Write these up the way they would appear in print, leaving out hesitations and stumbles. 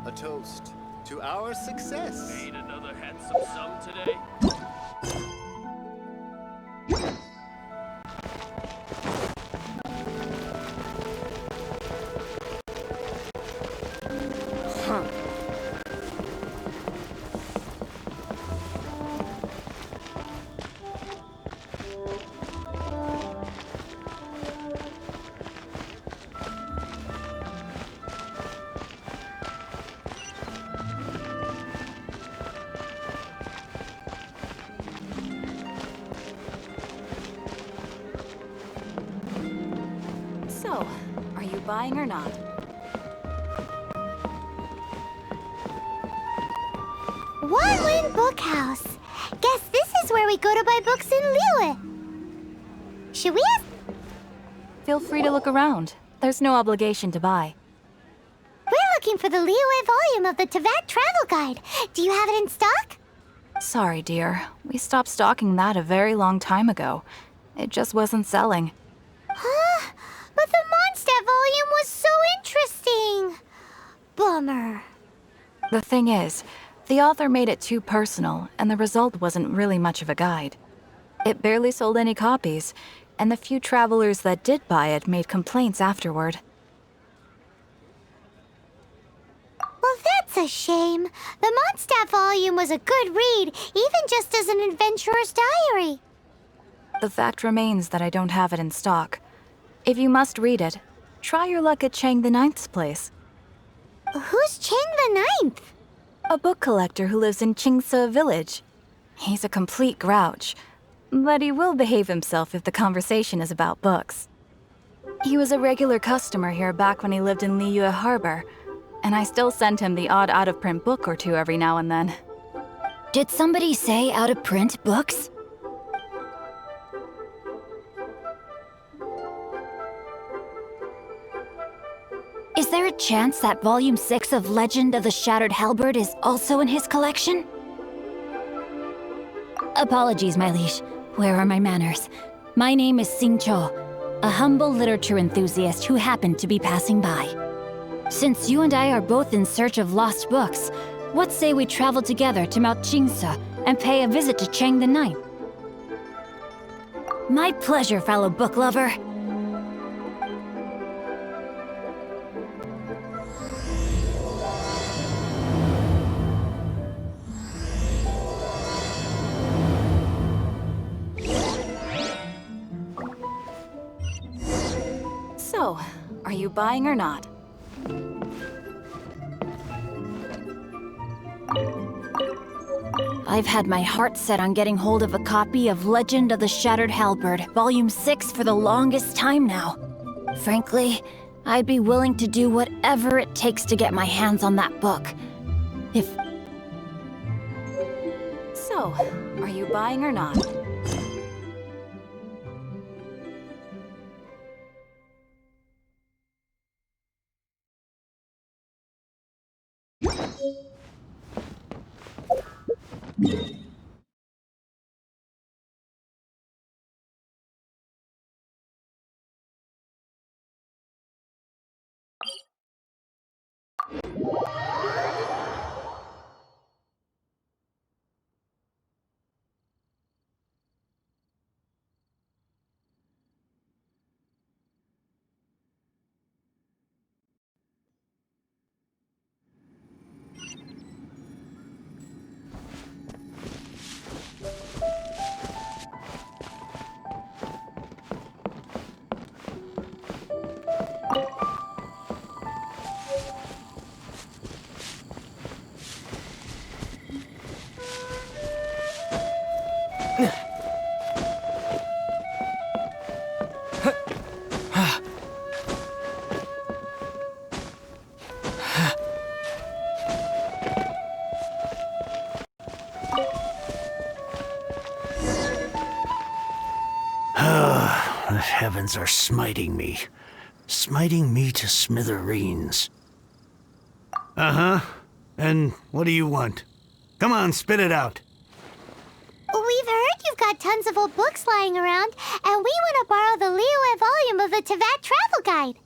A toast to our success. Made another handsome sum today. So, are you buying or not? One Bookhouse. Guess this is where we go to buy books in Liyue. Should we ask? Feel free to look around. There's no obligation to buy. We're looking for the Liyue volume of the Teyvat Travel Guide. Do you have it in stock? Sorry, dear. We stopped stocking that a very long time ago. It just wasn't selling. Huh? But the Mondstadt volume was so interesting. Bummer. The thing is, the author made it too personal, and the result wasn't really much of a guide. It barely sold any copies, and the few travelers that did buy it made complaints afterward. Well, that's a shame. The Mondstadt volume was a good read, even just as an adventurer's diary. The fact remains that I don't have it in stock. If you must read it, try your luck at Chang the Ninth's place. Who's Chang the Ninth? A book collector who lives in Qingse village. He's a complete grouch, but he will behave himself if the conversation is about books. He was a regular customer here back when he lived in Liyue Harbor, and I still send him the odd out-of-print book or two every now and then. Did somebody say out-of-print books? Is there a chance that Volume 6 of Legend of the Shattered Halberd is also in his collection? Apologies, my liege. Where are my manners? My name is Xingqiu, a humble literature enthusiast who happened to be passing by. Since you and I are both in search of lost books, what say we travel together to Mount Qingse and pay a visit to Chang the Ninth? My pleasure, fellow book lover. So, are you buying or not? I've had my heart set on getting hold of a copy of Legend of the Shattered Halberd, Volume 6 for the longest time now. Frankly, I'd be willing to do whatever it takes to get my hands on that book. So, are you buying or not? The heavens are smiting me to smithereens. Uh-huh. And what do you want? Come on, spit it out. We've heard you've got tons of old books lying around, and we want to borrow the Liyue volume of the Teyvat Travel Guide.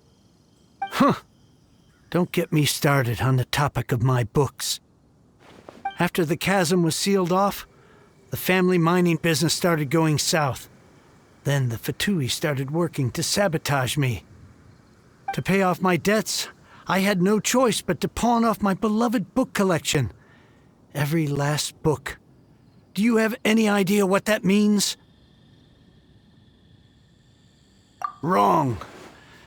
Huh. don't get me started on the topic of my books. After the chasm was sealed off, the family mining business started going south. Then the Fatui started working to sabotage me. To pay off my debts, I had no choice but to pawn off my beloved book collection. Every last book. Do you have any idea what that means? Wrong.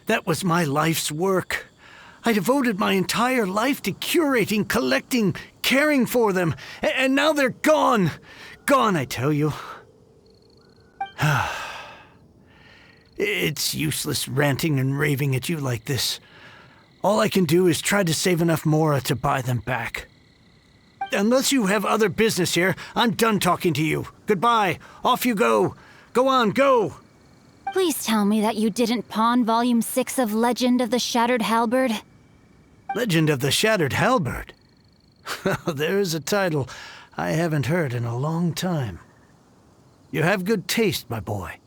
That was my life's work. I devoted my entire life to curating, collecting, caring for them, and now they're gone. Gone, I tell you. It's useless ranting and raving at you like this. All I can do is try to save enough Mora to buy them back. Unless you have other business here, I'm done talking to you. Goodbye. Off you go. Go on, go. Please tell me that you didn't pawn Volume 6 of Legend of the Shattered Halberd. Legend of the Shattered Halberd? There's a title I haven't heard in a long time. You have good taste, my boy.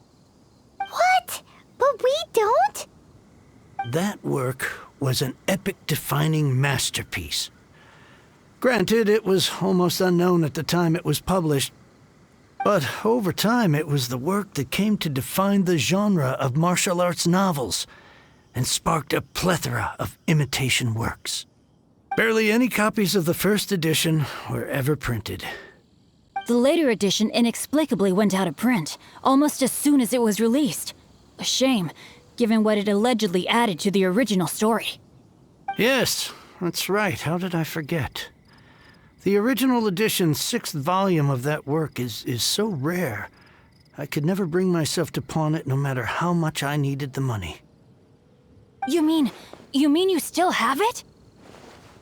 What? But we don't? That work was an epic-defining masterpiece. Granted, it was almost unknown at the time it was published, but over time it was the work that came to define the genre of martial arts novels and sparked a plethora of imitation works. Barely any copies of the first edition were ever printed. The later edition inexplicably went out of print, almost as soon as it was released. A shame, given what it allegedly added to the original story. Yes, that's right. How did I forget? The original edition's 6th volume of that work is so rare, I could never bring myself to pawn it no matter how much I needed the money. You mean you still have it?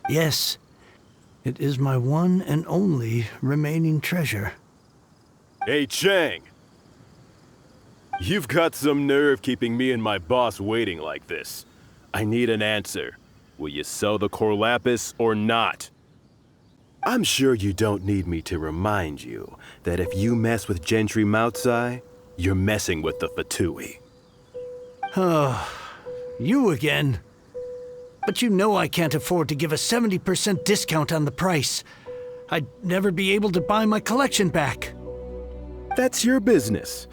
Yes. It is my one and only remaining treasure. Hey, Chang! You've got some nerve keeping me and my boss waiting like this. I need an answer. Will you sell the core lapis or not? I'm sure you don't need me to remind you that if you mess with Gentry Moutsai, you're messing with the Fatui. Oh, you again. But you know I can't afford to give a 70% discount on the price. I'd never be able to buy my collection back. That's your business.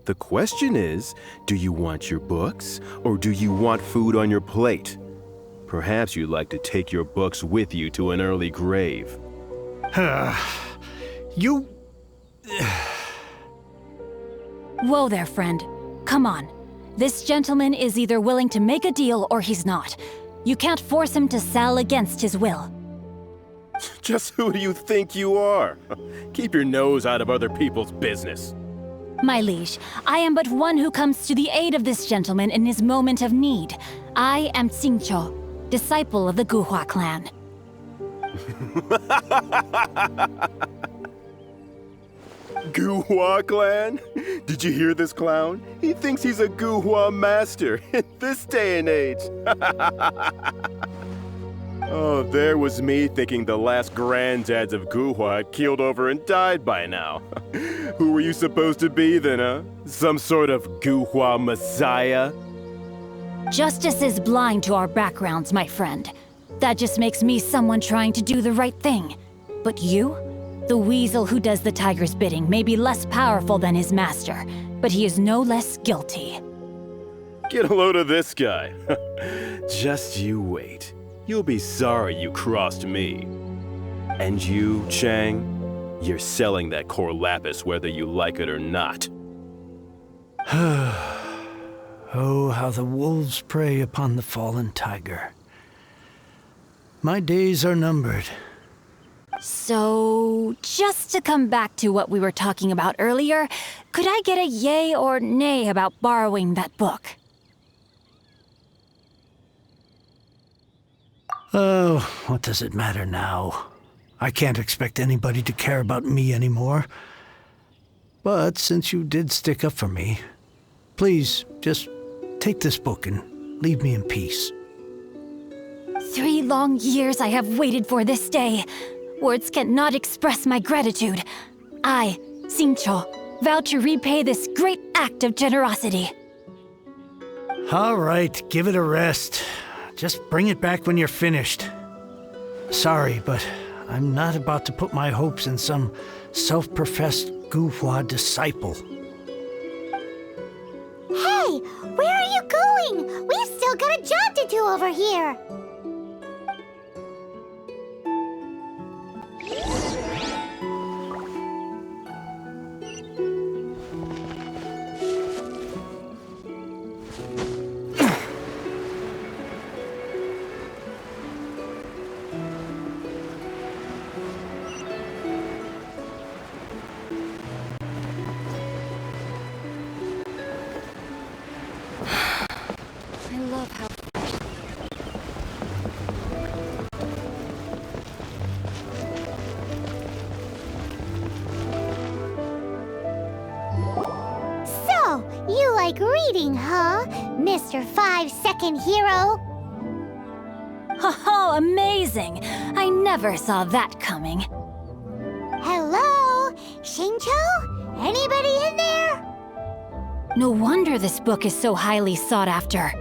The question is, do you want your books, or do you want food on your plate? Perhaps you'd like to take your books with you to an early grave. You... Whoa there, friend. Come on. This gentleman is either willing to make a deal or he's not. You can't force him to sell against his will. Just who do you think you are? Keep your nose out of other people's business. My liege, I am but one who comes to the aid of this gentleman in his moment of need. I am Xingqiu, disciple of the Guhua clan. Guhua clan? Did you hear this clown? He thinks he's a Guhua master in this day and age. Oh, there was me thinking the last granddads of Guhua had keeled over and died by now. Who were you supposed to be then, huh? Some sort of Guhua messiah? Justice is blind to our backgrounds, my friend. That just makes me someone trying to do the right thing. But you? The weasel who does the tiger's bidding may be less powerful than his master, but he is no less guilty. Get a load of this guy. Just you wait. You'll be sorry you crossed me. And you, Chang, you're selling that core lapis whether you like it or not. Oh, how the wolves prey upon the fallen tiger. My days are numbered. So, just to come back to what we were talking about earlier, could I get a yay or nay about borrowing that book? Oh, what does it matter now? I can't expect anybody to care about me anymore. But since you did stick up for me, please just take this book and leave me in peace. 3 long years I have waited for this day. Words cannot express my gratitude. I, Xingqiu, vow to repay this great act of generosity. All right, give it a rest. Just bring it back when you're finished. Sorry, but I'm not about to put my hopes in some self-professed Guhua disciple. Hey, where are you going? We've still got a job to do over here. I love how... So, you like reading, huh, Mr. 5-second hero? Oh, amazing! I never saw that coming. Hello? Shincho? Anybody in there? No wonder this book is so highly sought after.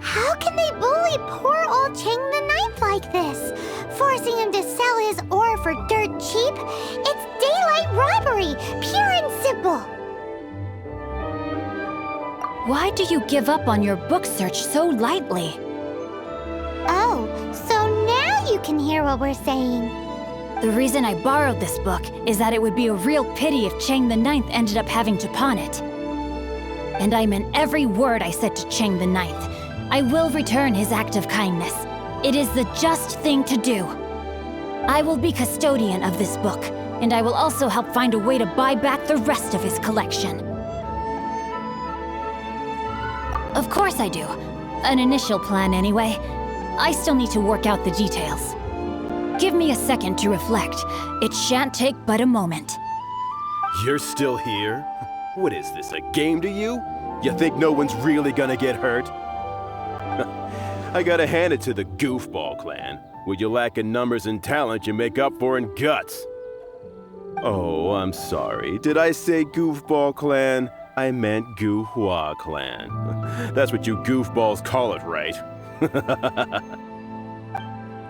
How can they bully poor old Chang the Ninth like this? Forcing him to sell his ore for dirt cheap? It's daylight robbery, pure and simple. Why do you give up on your book search so lightly? Oh, so now you can hear what we're saying. The reason I borrowed this book is that it would be a real pity if Chang the Ninth ended up having to pawn it. And I meant every word I said to Chang the Ninth. I will return his act of kindness. It is the just thing to do. I will be custodian of this book, and I will also help find a way to buy back the rest of his collection. Of course I do. An initial plan anyway. I still need to work out the details. Give me a second to reflect. It shan't take but a moment. You're still here? What is this, a game to you? You think no one's really gonna get hurt? I gotta hand it to the Goofball clan. What you lack in numbers and talent, you make up for in guts. Oh, I'm sorry. Did I say Goofball clan? I meant Guhua clan. That's what you goofballs call it, right?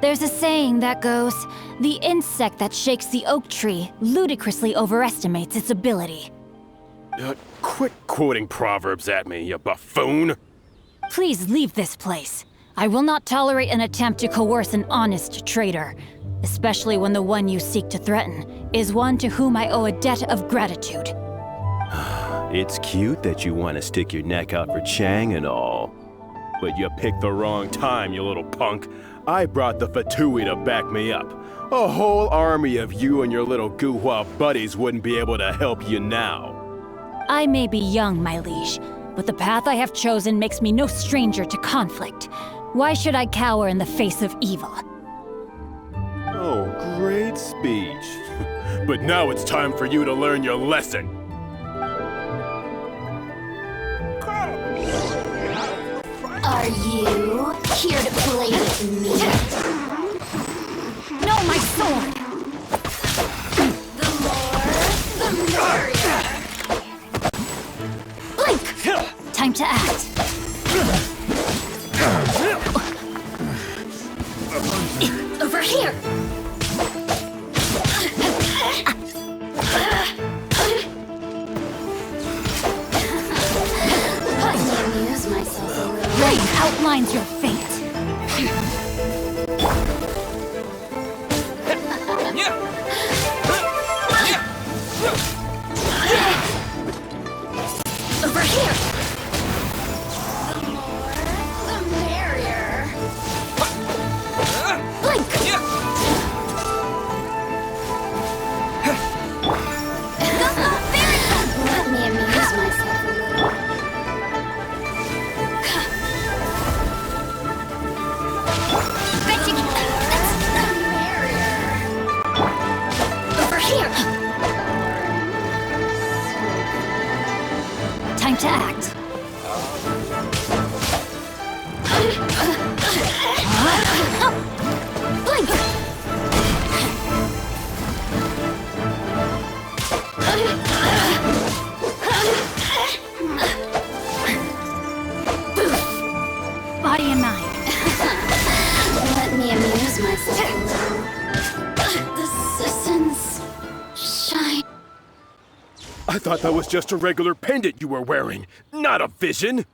There's a saying that goes, the insect that shakes the oak tree ludicrously overestimates its ability. Quit quoting proverbs at me, you buffoon! Please leave this place. I will not tolerate an attempt to coerce an honest trader, especially when the one you seek to threaten is one to whom I owe a debt of gratitude. It's cute that you want to stick your neck out for Chang and all. But you picked the wrong time, you little punk. I brought the Fatui to back me up. A whole army of you and your little Guhua buddies wouldn't be able to help you now. I may be young, my liege, but the path I have chosen makes me no stranger to conflict. Why should I cower in the face of evil? Oh, great speech. But now it's time for you to learn your lesson. Are you here to play with me? No, my sword! The more, the merrier. Blink! Time to act. Over here. Let me amuse myself a little. Rain outlines your fate. Over here. The more, the merrier. Blink. Let me amuse myself a little. Over here. Time to act. Blink. Body and mind. Let me amuse myself a little. The citizens shine. I thought that was just a regular pendant you were wearing, not a vision!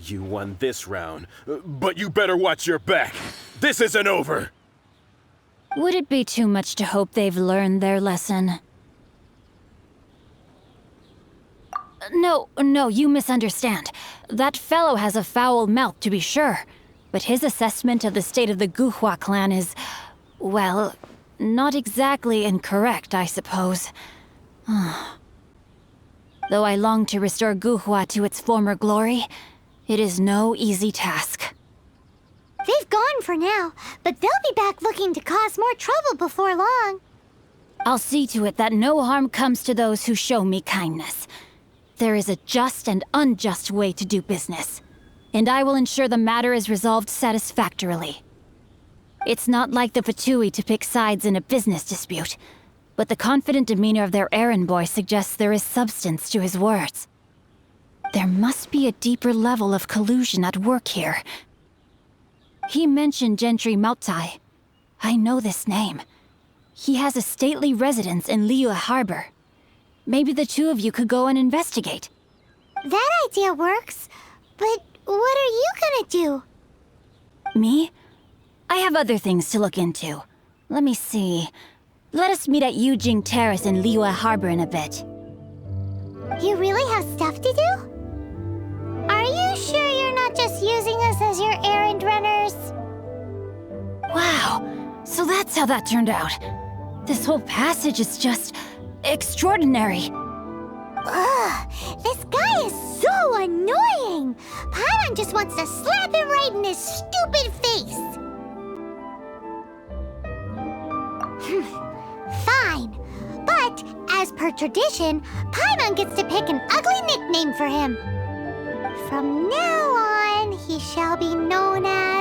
You won this round, but you better watch your back. This isn't over! Would it be too much to hope they've learned their lesson? No, you misunderstand. That fellow has a foul mouth, to be sure. But his assessment of the state of the Guhua clan is, well, not exactly incorrect, I suppose. Though I long to restore Guhua to its former glory, it is no easy task. They've gone for now, but they'll be back looking to cause more trouble before long. I'll see to it that no harm comes to those who show me kindness. There is a just and unjust way to do business, and I will ensure the matter is resolved satisfactorily. It's not like the Fatui to pick sides in a business dispute, but the confident demeanor of their errand boy suggests there is substance to his words. There must be a deeper level of collusion at work here. He mentioned Gentry Mautai. I know this name. He has a stately residence in Liyue Harbor. Maybe the two of you could go and investigate. That idea works, but what are you gonna do? Me? I have other things to look into. Let me see. Let us meet at Yujing Terrace in Liyue Harbor in a bit. You really have stuff to do? Are you sure you're not just using us as your errand runners? Wow, so that's how that turned out. This whole passage is just extraordinary. Ugh, this guy is so annoying! Paimon just wants to slap him right in his stupid face! Fine, but as per tradition, Paimon gets to pick an ugly nickname for him. From now on, he shall be known as